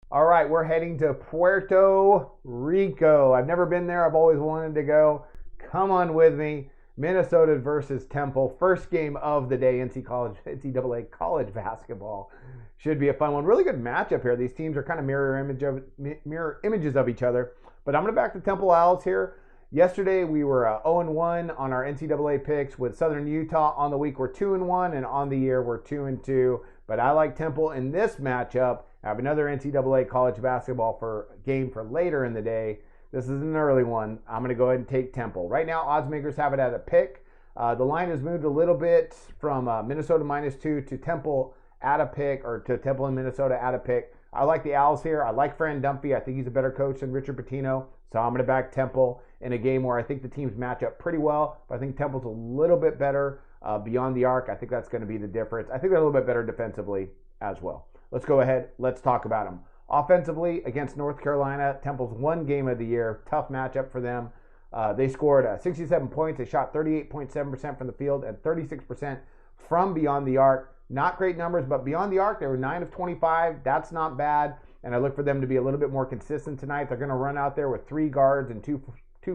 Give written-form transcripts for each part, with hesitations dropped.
All right, we're heading to Puerto Rico. I've never been there. I've always wanted to go. Come on with me. Minnesota versus Temple. First game of the day, NCAA college basketball. Should be a fun one. Really good matchup here. These teams are kind of mirror images of each other. But I'm going to back the Temple Owls here. Yesterday we were 0-1 on our NCAA picks with Southern Utah. On the week we're 2-1, and on the year we're 2-2. But I like Temple in this matchup. I have another NCAA college basketball game for later in the day. This is an early one. I'm going to go ahead and take Temple. Right now, odds makers have it at a pick. The line has moved a little bit from Minnesota -2 to Temple at a pick, or to Temple and Minnesota at a pick. I like the Owls here. I like Fran Dumpy. I think he's a better coach than Richard Pitino. So I'm going to back Temple in a game where I think the teams match up pretty well. But I think Temple's a little bit better beyond the arc. I think that's going to be the difference. I think they're a little bit better defensively as well. Let's go ahead. Let's talk about them. Offensively, against North Carolina, Temple's one game of the year. Tough matchup for them. They scored 67 points. They shot 38.7% from the field and 36% from beyond the arc. Not great numbers, but beyond the arc, they were 9 of 25. That's not bad. And I look for them to be a little bit more consistent tonight. They're going to run out there with 3 guards and two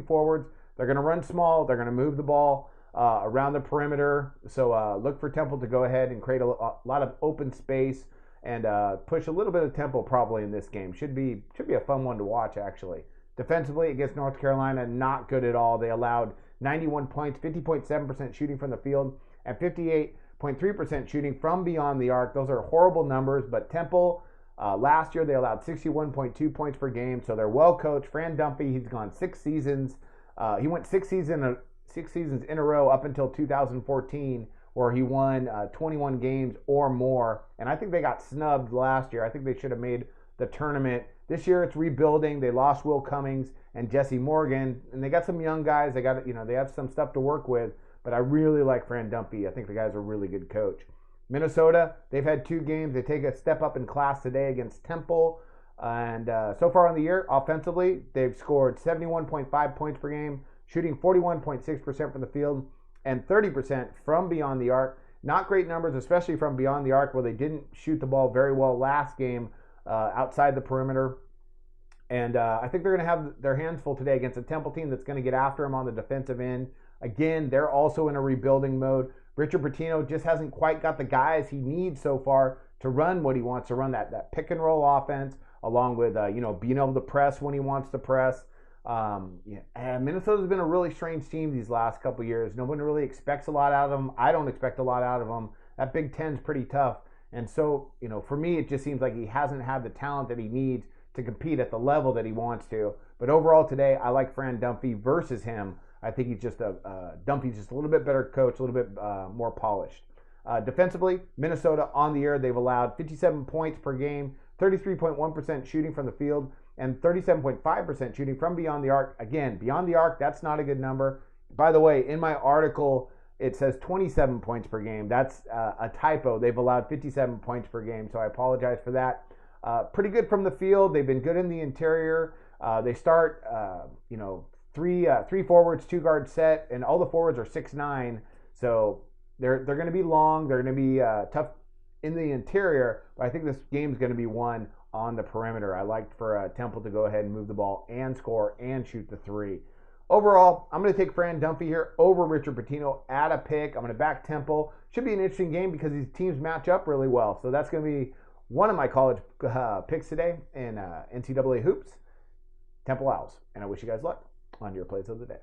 forwards. They're going to run small. They're going to move the ball around the perimeter. So look for Temple to go ahead and create a lot of open space and push a little bit of tempo probably in this game. Should be a fun one to watch, actually. Defensively against North Carolina, not good at all. They allowed 91 points, 50.7% shooting from the field, and 58.3% shooting from beyond the arc. Those are horrible numbers, but Temple, last year they allowed 61.2 points per game, so they're well coached. Fran Dumpy, he's gone 6 seasons. He went 6 seasons in a row up until 2014, where he won 21 games or more. And I think they got snubbed last year. I think they should have made the tournament. This year it's rebuilding. They lost Will Cummings and Jesse Morgan, and they got some young guys. They have some stuff to work with, but I really like Fran Dumpy. I think the guy's a really good coach. Minnesota, they've had 2 games. They take a step up in class today against Temple. And so far on the year, offensively, they've scored 71.5 points per game, shooting 41.6% from the field, and 30% from beyond the arc. Not great numbers, especially from beyond the arc, where they didn't shoot the ball very well last game outside the perimeter. And I think they're going to have their hands full today against a Temple team that's going to get after them on the defensive end. Again, they're also in a rebuilding mode. Richard Pitino just hasn't quite got the guys he needs so far to run what he wants to run, that pick and roll offense, along with being able to press when he wants to press. And Minnesota's been a really strange team these last couple years. No one really expects a lot out of them. I don't expect a lot out of them. That Big Ten's pretty tough. And so, for me, it just seems like he hasn't had the talent that he needs to compete at the level that he wants to. But overall today, I like Fran Dumpy versus him. I think he's just Dumpy's just a little bit better coach, a little bit more polished. Defensively, Minnesota on the year, they've allowed 57 points per game, 33.1% shooting from the field, and 37.5% shooting from beyond the arc. Again, beyond the arc, that's not a good number. By the way, in my article, it says 27 points per game. That's a typo. They've allowed 57 points per game, so I apologize for that. Pretty good from the field. They've been good in the interior. They start, three forwards, 2 guard set, and all the forwards are 6'9", so they're going to be long. They're going to be tough in the interior, but I think this game's going to be won on the perimeter. I like for Temple to go ahead and move the ball and score and shoot the 3. Overall, I'm going to take Fran Dumpy here over Richard Pitino at a pick. I'm going to back Temple. Should be an interesting game because these teams match up really well. So that's going to be one of my college picks today in NCAA hoops. Temple Owls. And I wish you guys luck on your plays of the day.